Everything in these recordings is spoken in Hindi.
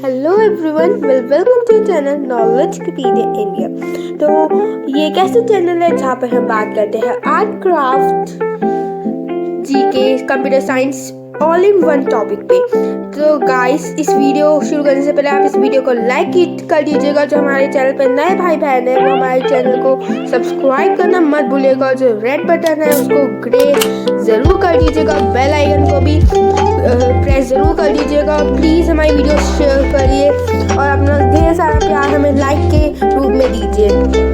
Hello everyone, welcome to channel Knowledgepedia India. तो ये कैसे चैनल है जहाँ पर हम बात करते हैं art, craft, GK, computer science all in one topic पे। तो गाइस, इस वीडियो शुरू करने से पहले आप इस वीडियो को लाइक कर दीजिएगा। जो हमारे चैनल पर नए भाई बहन है वो हमारे चैनल को सब्सक्राइब करना मत भूलिएगा। जो रेड बटन है उसको ग्रे ज़रूर कर दीजिएगा, बेल आइकन को भी प्रेस ज़रूर कर दीजिएगा। प्लीज़ हमारी वीडियो शेयर करिए और अपना ढेर सारा प्यार हमें लाइक के रूप में दीजिए।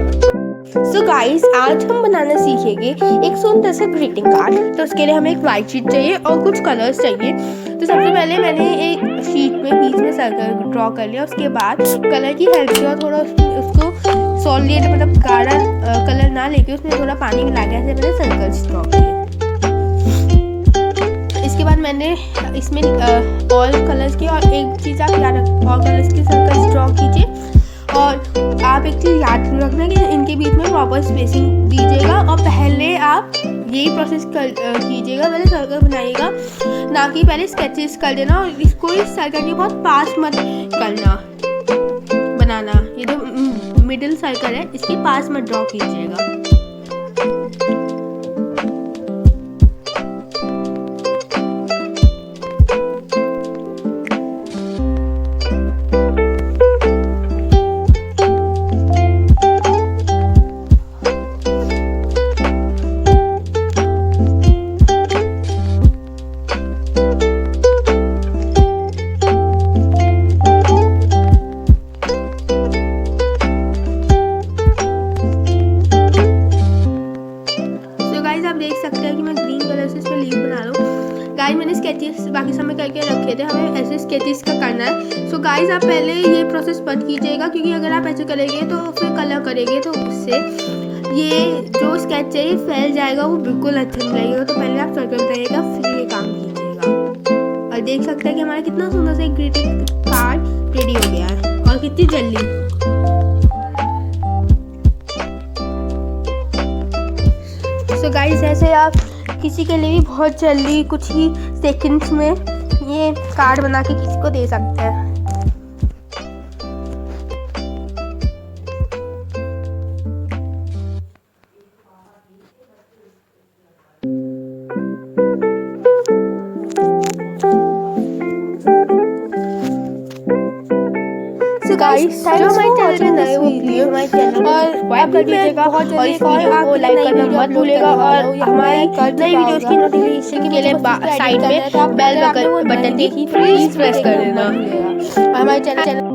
सो गाइस, आज हम बनाना सीखेंगे एक सुंदर सा ग्रीटिंग कार्ड। तो उसके लिए हमें एक वाइट शीट चाहिए और कुछ कलर्स चाहिए। तो सबसे पहले मैंने एक शीट में बीच में सर्कल ड्रॉ कर लिया। उसके बाद कलर की हेल्प से और थोड़ा उसको सॉलिड मतलब गाढ़ा कलर ना लेके उसमें थोड़ा पानी मिला के ऐसे मैंने सर्कल्स ड्रॉ किए। इसके बाद मैंने इसमें ऑल कलर्स की और एक चीज़ आप याद रख, ऑल कलर्स की सर्कल्स ड्रॉ कीजिए। और आप एक चीज़ याद रखना कि इनके बीच में प्रॉपर स्पेसिंग दीजिएगा। और पहले आप यही प्रोसेस कीजिएगा, पहले सर्कल बनाइएगा, ना कि पहले स्केचेस कर देना। और इसको इस सर्कल के बहुत पास मत बनाना। ये जो मिडिल सर्कल है इसके पास मत ड्रॉ कीजिएगा। आप देख सकते हैं कि मैं ग्रीन कलर से इसमें लीफ बना रहा हूँ। गाइस, मैंने स्केचेस बाकी समय करके रखे थे, हमें ऐसे स्केचेस का करना है। सो गाइस, आप पहले ये प्रोसेस मत कीजिएगा, क्योंकि अगर आप ऐसे करेंगे तो फिर कलर करेंगे तो उससे ये जो स्केच है ये फैल जाएगा, वो बिल्कुल अच्छा नहीं लगेगा। तो पहले आप सर्कल बनाइएगा, फिर ये काम कीजिएगा। और देख सकते हैं कि हमारा कितना सुंदर सा एक ग्रीटिंग कार्ड रेडी हो गया है और कितनी जल्दी। तो गाइस, ऐसे आप किसी के लिए भी बहुत जल्दी कुछ ही सेकंड्स में ये कार्ड बना के किसी को दे सकते हैं। गाइस, जो हमारे चैनल पे नए हो प्लीज हमारे चैनल को सब्सक्राइब कर दीजिएगा और इस वीडियो को लाइक करना मत भूलिएगा। और हमारी नई वीडियोस की नोटिफिकेशन के लिए साइड में बेल बटन भी प्लीज प्रेस कर देना। हमारे चैनल